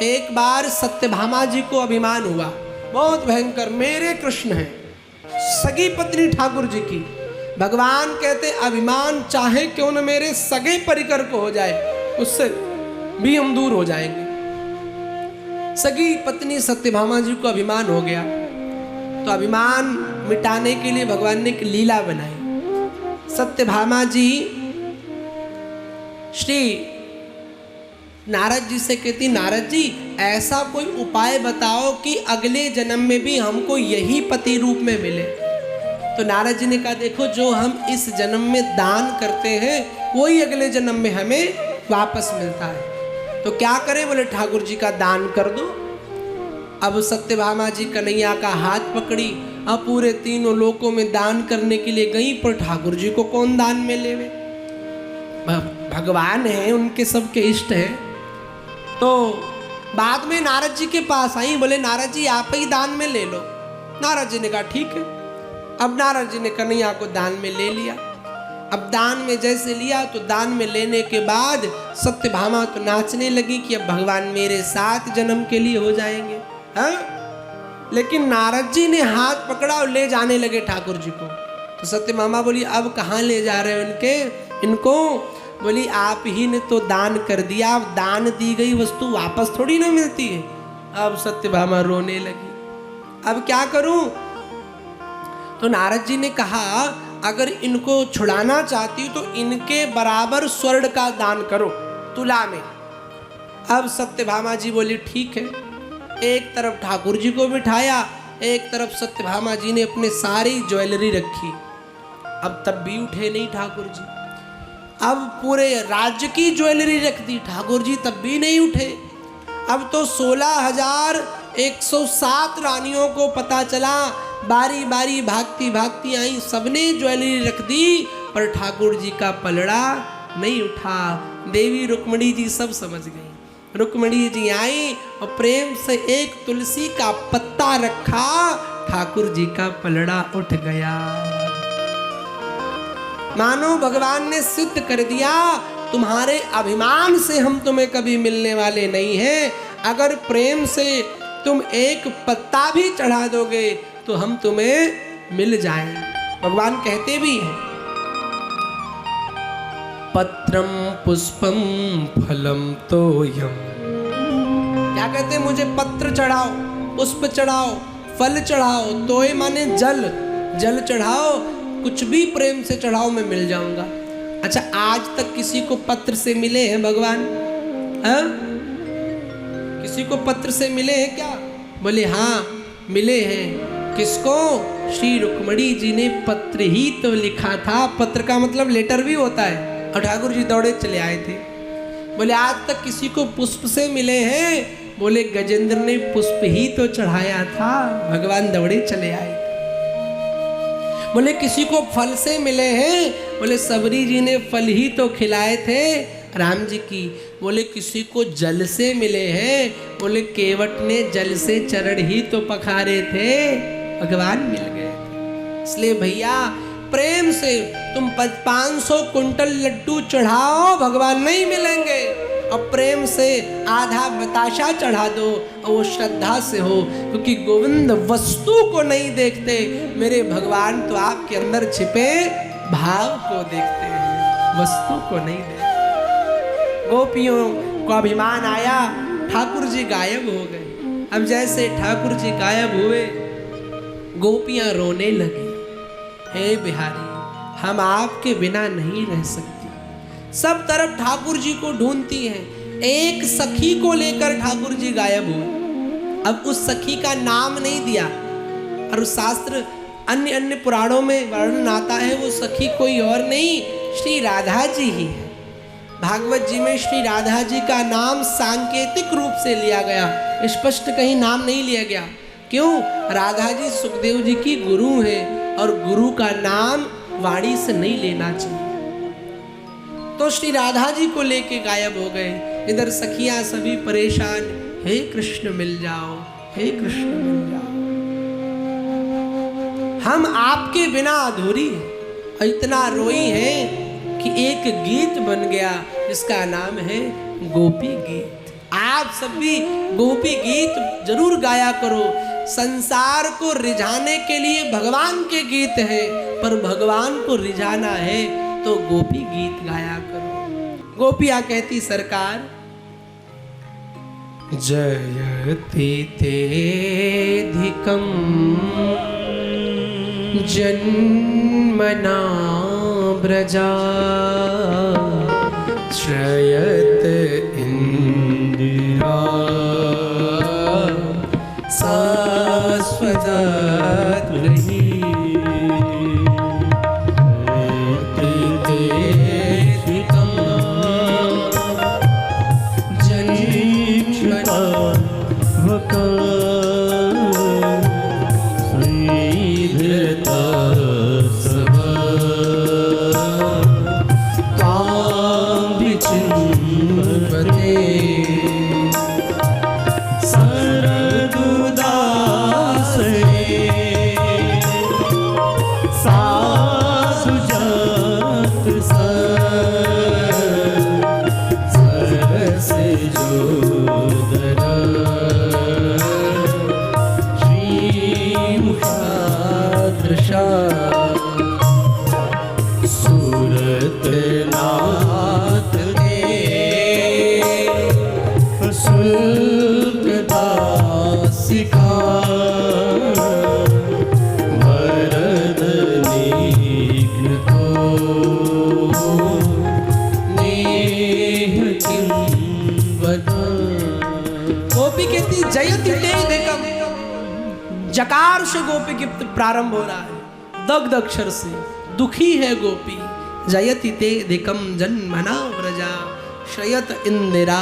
एक बार सत्यभामा जी को अभिमान हुआ बहुत भयंकर, मेरे कृष्ण हैं, सगी पत्नी ठाकुर जी की। भगवान कहते अभिमान चाहे क्यों न मेरे सगे परिकर को हो जाए, उससे भी हम दूर हो जाएंगे। सगी पत्नी सत्यभामा जी को अभिमान हो गया, तो अभिमान मिटाने के लिए भगवान ने एक लीला बनाई। सत्यभामा जी श्री नारद जी से कहती, नारद जी ऐसा कोई उपाय बताओ कि अगले जन्म में भी हमको यही पति रूप में मिले। तो नारद जी ने कहा, देखो जो हम इस जन्म में दान करते हैं वही अगले जन्म में हमें वापस मिलता है, तो क्या करें? बोले ठाकुर जी का दान कर दो। अब सत्यभामा जी कन्हैया का हाथ पकड़ी, अब पूरे तीनों लोकों में दान करने के लिए गई, पर ठाकुर जी को कौन दान में लेवे? भगवान है, उनके सबके इष्ट है। तो बाद में नारद जी के पास आई, बोले नारद जी आप ही दान में ले लो। नारद जी ने कहा ठीक है। अब नारद जी ने कन्हैया को दान में ले लिया। अब दान में जैसे लिया तो दान में लेने के बाद सत्यभामा तो नाचने लगी कि अब भगवान मेरे 7 जन्म के लिए हो जाएंगे। हाँ? लेकिन नारद जी ने हाथ पकड़ा और ले जाने लगे ठाकुर जी को। तो सत्यभामा बोली अब कहाँ ले जा रहे हो इनको? बोली आप ही ने तो दान कर दिया, अब दान दी गई वस्तु वापस थोड़ी ना मिलती है। अब सत्यभामा रोने लगी, अब क्या करूं? तो नारद जी ने कहा अगर इनको छुड़ाना चाहती तो इनके बराबर स्वर्ण का दान करो तुला में। अब सत्यभामा जी बोली ठीक है। एक तरफ ठाकुर जी को बिठाया, एक तरफ सत्यभामा जी ने अपने सारी ज्वेलरी रखी। अब तब भी उठे नहीं ठाकुर जी। अब पूरे राज्य की ज्वेलरी रख दी, ठाकुर जी तब भी नहीं उठे। अब तो 16,107 रानियों को पता चला, बारी बारी भागती भागती आई, सबने ज्वेलरी रख दी, पर ठाकुर जी का पलड़ा नहीं उठा। देवी रुक्मणी जी सब समझ गई। रुक्मणी जी आई और प्रेम से एक तुलसी का पत्ता रखा, ठाकुर जी का पलड़ा उठ गया। मानो भगवान ने सिद्ध कर दिया तुम्हारे अभिमान से हम तुम्हें कभी मिलने वाले नहीं हैं। अगर प्रेम से तुम एक पत्ता भी चढ़ा दोगे तो हम तुम्हें मिल जाएंगे। भगवान कहते भी हैं पत्रम पुष्पम फलम तोयम। क्या कहते हैं? मुझे पत्र चढ़ाओ, पुष्प चढ़ाओ, फल चढ़ाओ, तोय माने जल, जल चढ़ाओ, कुछ भी प्रेम से चढ़ाओ मैं मिल जाऊंगा। अच्छा आज तक किसी को पत्र से मिले हैं भगवान? हाँ? किसी को पत्र से मिले हैं क्या? बोले हाँ मिले हैं। किसको? श्री रुक्मणी जी ने पत्र ही तो लिखा था। पत्र का मतलब लेटर भी होता है। और ठाकुर जी दौड़े चले आए थे। बोले आज तक किसी को पुष्प से मिले हैं? बोले गजेंद्र ने पुष्प ही तो चढ़ाया था। भगवान दौड़े चले आए। बोले किसी को फल से मिले हैं? बोले सबरी जी ने फल ही तो खिलाए थे राम जी की। बोले किसी को जल से मिले हैं? बोले केवट ने जल से चरण ही तो पखारे थे। भगवान मिल गए। इसलिए भैया प्रेम से तुम 500 कुंटल लड्डू चढ़ाओ, भगवान नहीं मिलेंगे। और प्रेम से आधा बताशा चढ़ा दो और वो श्रद्धा से हो, क्योंकि गोविंद वस्तु को नहीं देखते, मेरे भगवान तो आपके अंदर छिपे भाव को देखते हैं, वस्तु को नहीं देखते। गोपियों को अभिमान आया, ठाकुर जी गायब हो गए। अब जैसे ठाकुर जी गायब हुए, गोपियां रोने लगी, हे बिहारी हम आपके बिना नहीं रह सकती। सब तरफ ठाकुर जी को ढूंढती हैं। एक सखी को लेकर ठाकुर जी गायब हुए। अब उस सखी का नाम नहीं दिया, और शास्त्र अन्य अन्य पुराणों में वर्णन आता है वो सखी कोई और नहीं, श्री राधा जी ही है। भागवत जी में श्री राधा जी का नाम सांकेतिक रूप से लिया गया, स्पष्ट कहीं नाम नहीं लिया गया। क्यों? राधा जी सुखदेव जी की गुरु है, और गुरु का नाम वाणी से नहीं लेना चाहिए। तो श्री राधा जी को लेके गायब हो गए। इधर सखियां सभी परेशान, हे कृष्ण मिल जाओ, हे कृष्ण मिल जाओ, हम आपके बिना अधूरी हैं। और इतना रोई है कि एक गीत बन गया जिसका नाम है गोपी गीत। आप सब भी गोपी गीत जरूर गाया करो। संसार को रिझाने के लिए भगवान के गीत है, पर भगवान को रिझाना है तो गोपी गीत गाया करो। गोपियां कहती सरकार, जयति तेधिकं जन्मना व्रजा श्रयत इंदिरा शाश्वत रही। जकार से गोपी गीत प्रारंभ हो रहा है, दग्ध अक्षर से। दुखी है गोपी। जयति ते दिकम जन्मना व्रजा श्रयत इंदिरा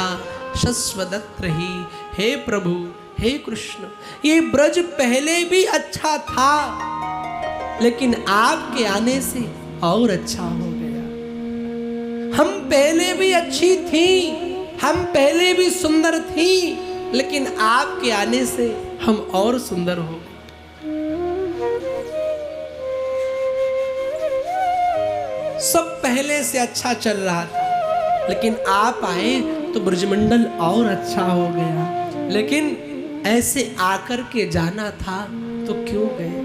शश्वदत्त रही। हे प्रभु, हे कृष्ण, ये ब्रज पहले भी अच्छा था, लेकिन आपके आने से और अच्छा हो गया। हम पहले भी अच्छी थी, हम पहले भी सुंदर थी, लेकिन आपके आने से हम और सुंदर हो गए। सब पहले से अच्छा चल रहा था, लेकिन आप आए तो ब्रजमंडल और अच्छा हो गया। लेकिन ऐसे आकर के जाना था तो क्यों गए?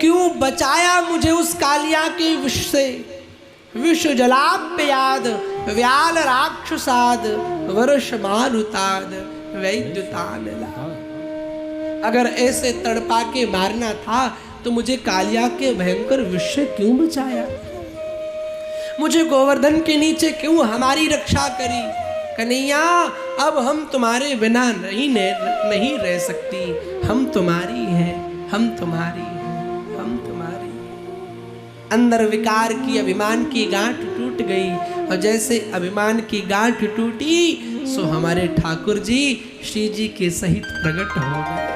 क्यों बचाया मुझे उस कालिया के विष से? विष जलाप्ययाद व्याल राक्षसाद वर्ष मारुताद वैद्युतान। अगर ऐसे तड़पा के मारना था तो मुझे कालिया के भयंकर विष से क्यों बचाया? मुझे गोवर्धन के नीचे क्यों हमारी रक्षा करी? कन्हैया, अब हम तुम्हारे बिना नहीं रह सकती। हम तुम्हारी हैं, हम तुम्हारी हैं, हम तुम्हारी हैं। अंदर विकार की अभिमान की गांठ टूट गई, और जैसे अभिमान की गांठ टूटी सो हमारे ठाकुर जी श्री जी के सहित प्रकट हो गए।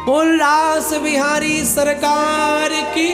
बोल रास बिहारी सरकार की।